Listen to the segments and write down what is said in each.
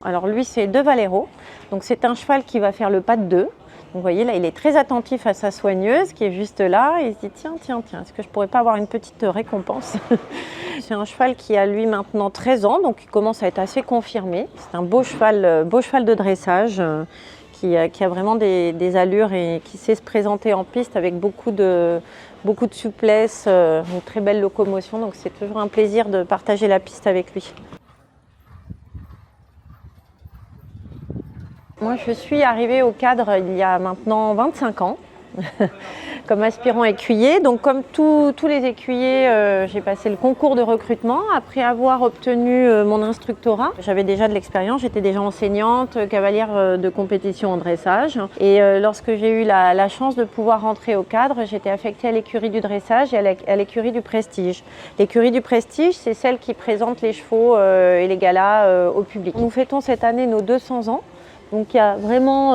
Alors lui, c'est De Valero, donc c'est un cheval qui va faire le pas de 2. Donc vous voyez là, il est très attentif à sa soigneuse qui est juste là et il se dit tiens, est-ce que je pourrais pas avoir une petite récompense? C'est un cheval qui a lui maintenant 13 ans, donc il commence à être assez confirmé. C'est un beau cheval de dressage qui a vraiment des allures et qui sait se présenter en piste avec beaucoup de souplesse, une très belle locomotion, donc c'est toujours un plaisir de partager la piste avec lui. Moi, je suis arrivée au cadre il y a maintenant 25 ans, comme aspirant écuyer. Donc, comme tous les écuyers, j'ai passé le concours de recrutement après avoir obtenu mon instructorat. J'avais déjà de l'expérience, j'étais déjà enseignante, cavalière de compétition en dressage. Et lorsque j'ai eu la chance de pouvoir rentrer au cadre, j'étais affectée à l'écurie du dressage et à l'écurie du prestige. L'écurie du prestige, c'est celle qui présente les chevaux et les galas au public. Nous fêtons cette année nos 200 ans. Donc il y a vraiment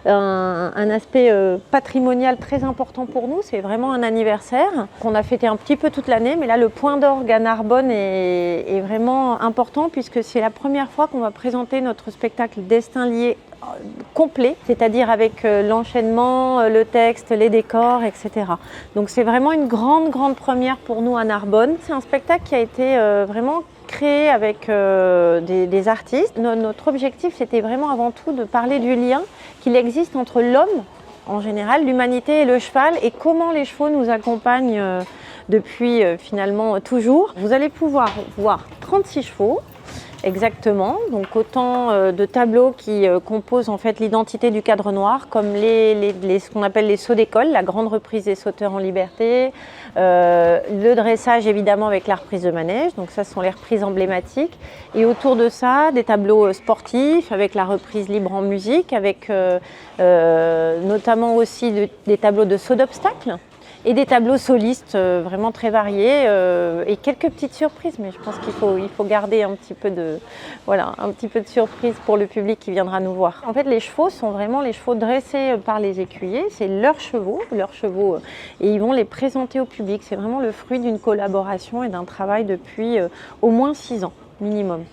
un aspect patrimonial très important pour nous, c'est vraiment un anniversaire qu'on a fêté un petit peu toute l'année, mais là le point d'orgue à Narbonne est vraiment important puisque c'est la première fois qu'on va présenter notre spectacle Destin lié complet, c'est-à-dire avec l'enchaînement, le texte, les décors, etc. Donc c'est vraiment une grande première pour nous à Narbonne. C'est un spectacle qui a été vraiment créé avec des artistes. Notre objectif, c'était vraiment avant tout de parler du lien qu'il existe entre l'homme, en général, l'humanité et le cheval, et comment les chevaux nous accompagnent depuis finalement toujours. Vous allez pouvoir voir 36 chevaux, exactement, donc autant de tableaux qui composent en fait l'identité du cadre noir, comme ce qu'on appelle les sauts d'école, la grande reprise des sauteurs en liberté, le dressage évidemment avec la reprise de manège, donc ça ce sont les reprises emblématiques, et autour de ça des tableaux sportifs avec la reprise libre en musique, avec notamment aussi des tableaux de saut d'obstacles, et des tableaux solistes vraiment très variés et quelques petites surprises, mais je pense qu'il faut garder un petit peu de surprise pour le public qui viendra nous voir. En fait, les chevaux sont vraiment les chevaux dressés par les écuyers, c'est leurs chevaux et ils vont les présenter au public. C'est vraiment le fruit d'une collaboration et d'un travail depuis au moins 6 ans minimum.